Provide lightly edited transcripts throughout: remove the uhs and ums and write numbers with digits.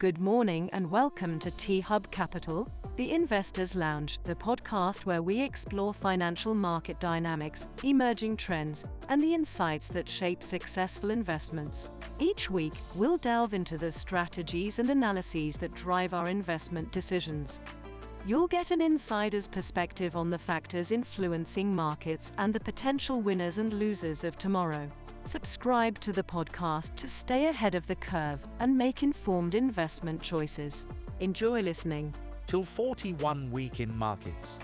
Good morning and welcome to T-Hub Capital, the Investors Lounge, the podcast where we explore financial market dynamics, emerging trends, and the insights that shape successful investments. Each week, we'll delve into the strategies and analyses that drive our investment decisions. You'll get an insider's perspective on the factors influencing markets and the potential winners and losers of tomorrow. Subscribe to the podcast to stay ahead of the curve and make informed investment choices. Enjoy listening. Till 41 week in markets.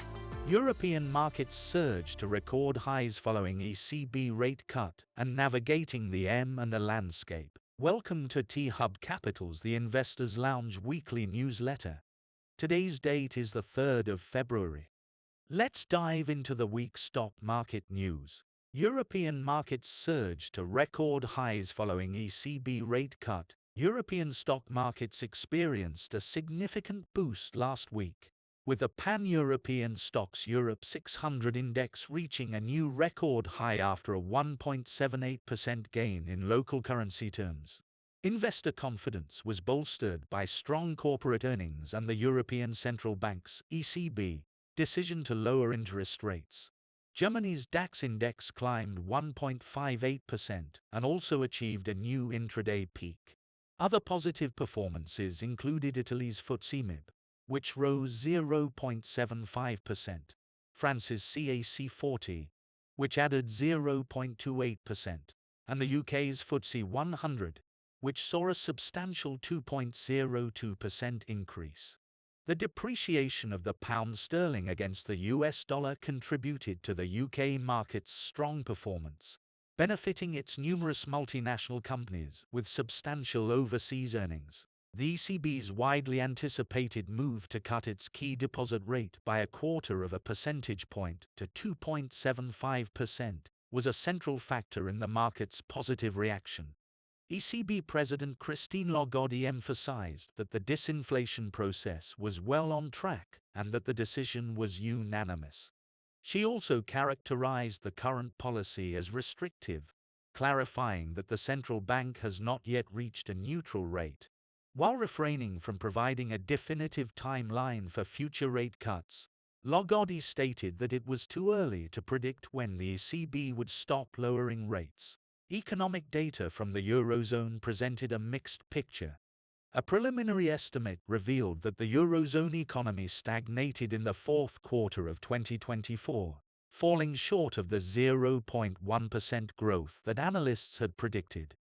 European markets surged to record highs following ECB rate cut and navigating the M&A landscape. Welcome to T-Hub Capital's The Investors Lounge weekly newsletter. Today's date is the 3rd of February. Let's dive into the week's stock market news. European markets surged to record highs following ECB rate cut. European stock markets experienced a significant boost last week, with the Pan-European Stocks Europe 600 index reaching a new record high after a 1.78% gain in local currency terms. Investor confidence was bolstered by strong corporate earnings and the European Central Bank's (ECB) decision to lower interest rates. Germany's DAX index climbed 1.58% and also achieved a new intraday peak. Other positive performances included Italy's FTSE MIB, which rose 0.75%, France's CAC 40, which added 0.28%, and the UK's FTSE 100, which saw a substantial 2.02% increase. The depreciation of the pound sterling against the US dollar contributed to the UK market's strong performance, benefiting its numerous multinational companies with substantial overseas earnings. The ECB's widely anticipated move to cut its key deposit rate by 0.25 percentage point to 2.75% was a central factor in the market's positive reaction. ECB President Christine Lagarde emphasized that the disinflation process was well on track and that the decision was unanimous. She also characterized the current policy as restrictive, clarifying that the central bank has not yet reached a neutral rate. While refraining from providing a definitive timeline for future rate cuts, Lagarde stated that it was too early to predict when the ECB would stop lowering rates. Economic data from the Eurozone presented a mixed picture. A preliminary estimate revealed that the Eurozone economy stagnated in the fourth quarter of 2024, falling short of the 0.1% growth that analysts had predicted.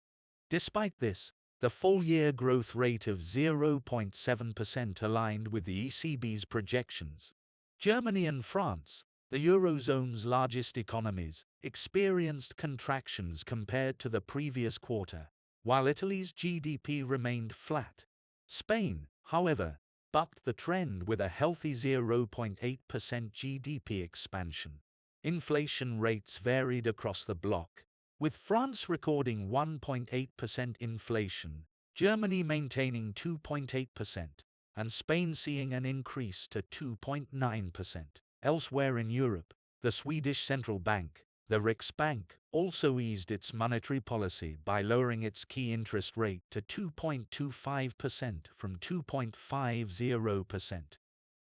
Despite this, the full-year growth rate of 0.7% aligned with the ECB's projections. Germany and France, the Eurozone's largest economies, experienced contractions compared to the previous quarter, while Italy's GDP remained flat. Spain, however, bucked the trend with a healthy 0.8% GDP expansion. Inflation rates varied across the bloc, with France recording 1.8% inflation, Germany maintaining 2.8%, and Spain seeing an increase to 2.9%. Elsewhere in Europe, the Swedish Central Bank, the Riksbank, also eased its monetary policy by lowering its key interest rate to 2.25% from 2.50%.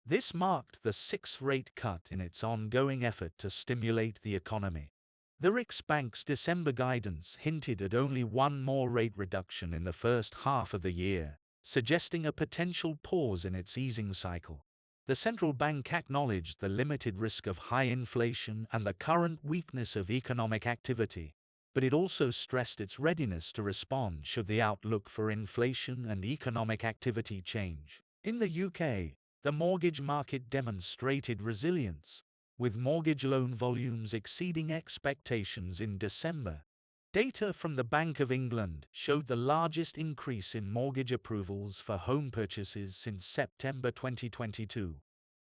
This marked the sixth rate cut in its ongoing effort to stimulate the economy. The Riksbank's December guidance hinted at only one more rate reduction in the first half of the year, suggesting a potential pause in its easing cycle. The central bank acknowledged the limited risk of high inflation and the current weakness of economic activity, but it also stressed its readiness to respond should the outlook for inflation and economic activity change. In the UK, the mortgage market demonstrated resilience, with mortgage loan volumes exceeding expectations in December. Data from the Bank of England showed the largest increase in mortgage approvals for home purchases since September 2022.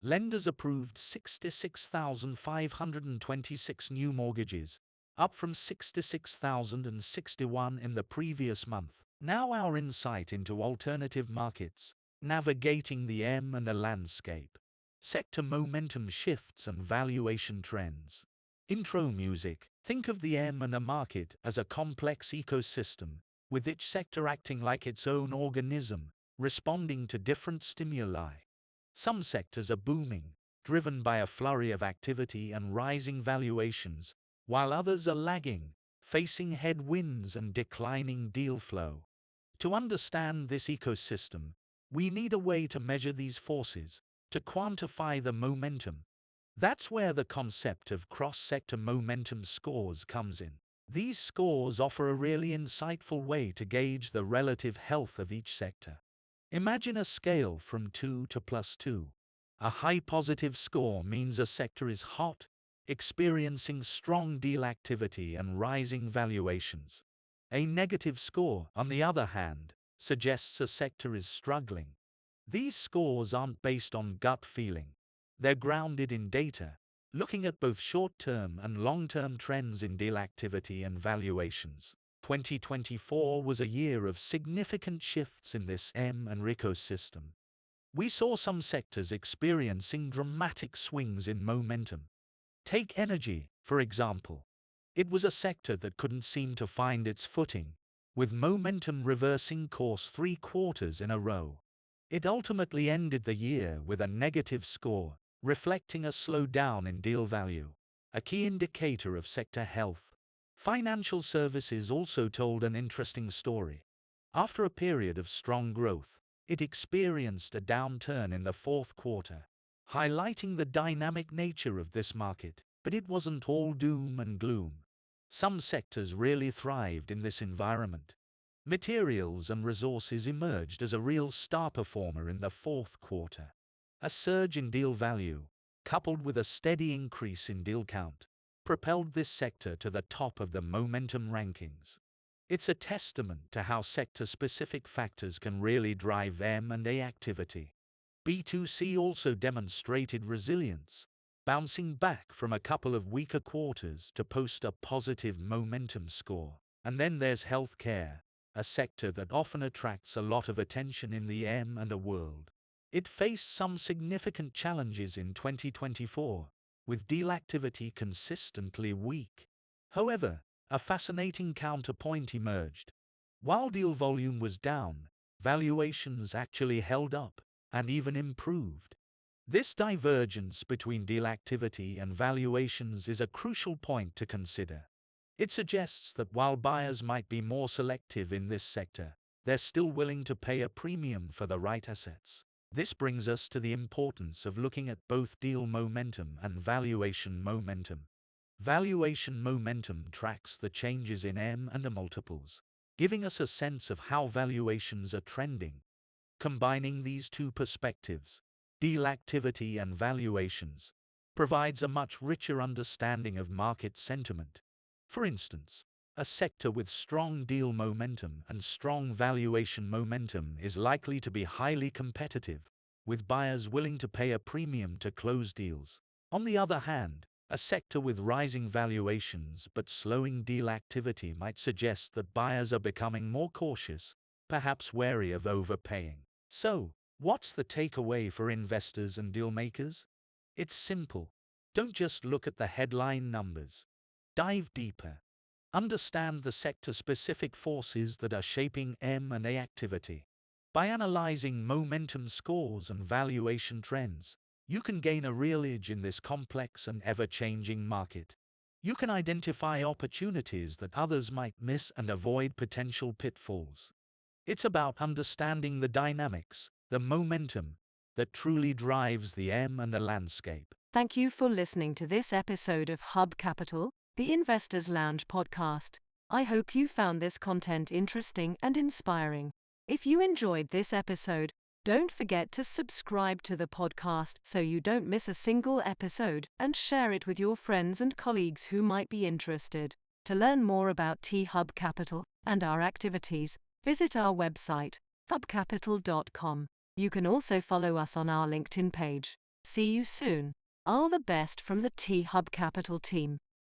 Lenders approved 66,526 new mortgages, up from 66,061 in the previous month. Now our insight into alternative markets, navigating the M&A landscape, sector momentum shifts and valuation trends. Intro music. Think of the M&A market as a complex ecosystem, with each sector acting like its own organism, responding to different stimuli. Some sectors are booming, driven by a flurry of activity and rising valuations, while others are lagging, facing headwinds and declining deal flow. To understand this ecosystem, we need a way to measure these forces, to quantify the momentum. That's where the concept of cross-sector momentum scores comes in. These scores offer a really insightful way to gauge the relative health of each sector. Imagine a scale from 2 to +2. A high positive score means a sector is hot, experiencing strong deal activity and rising valuations. A negative score, on the other hand, suggests a sector is struggling. These scores aren't based on gut feeling. They're grounded in data, looking at both short-term and long-term trends in deal activity and valuations. 2024 was a year of significant shifts in this and ecosystem. We saw some sectors experiencing dramatic swings in momentum. Take energy, for example. It was a sector that couldn't seem to find its footing, with momentum reversing course 3 quarters in a row. It ultimately ended the year with a negative score, reflecting a slowdown in deal value, a key indicator of sector health. Financial services also told an interesting story. After a period of strong growth, it experienced a downturn in the fourth quarter, highlighting the dynamic nature of this market. But it wasn't all doom and gloom. Some sectors really thrived in this environment. Materials and resources emerged as a real star performer in the fourth quarter. A surge in deal value, coupled with a steady increase in deal count, propelled this sector to the top of the momentum rankings. It's a testament to how sector-specific factors can really drive M&A activity. B2C also demonstrated resilience, bouncing back from a couple of weaker quarters to post a positive momentum score. And then there's healthcare, a sector that often attracts a lot of attention in the M&A world. It faced some significant challenges in 2024, with deal activity consistently weak. However, a fascinating counterpoint emerged. While deal volume was down, valuations actually held up and even improved. This divergence between deal activity and valuations is a crucial point to consider. It suggests that while buyers might be more selective in this sector, they're still willing to pay a premium for the right assets. This brings us to the importance of looking at both deal momentum and valuation momentum. Valuation momentum tracks the changes in M&A multiples, giving us a sense of how valuations are trending. Combining these two perspectives, deal activity and valuations, provides a much richer understanding of market sentiment. For instance, a sector with strong deal momentum and strong valuation momentum is likely to be highly competitive, with buyers willing to pay a premium to close deals. On the other hand, a sector with rising valuations but slowing deal activity might suggest that buyers are becoming more cautious, perhaps wary of overpaying. So, what's the takeaway for investors and deal makers? It's simple. Don't just look at the headline numbers. Dive deeper. Understand the sector-specific forces that are shaping M&A activity. By analyzing momentum scores and valuation trends, you can gain a real edge in this complex and ever-changing market. You can identify opportunities that others might miss and avoid potential pitfalls. It's about understanding the dynamics, the momentum, that truly drives the M&A landscape. Thank you for listening to this episode of Hub Capital, the Investors Lounge podcast. I hope you found this content interesting and inspiring. If you enjoyed this episode, don't forget to subscribe to the podcast so you don't miss a single episode, and share it with your friends and colleagues who might be interested. To learn more about T-Hub Capital and our activities, visit our website, hubcapital.com. You can also follow us on our LinkedIn page. See you soon. All the best from the T-Hub Capital team.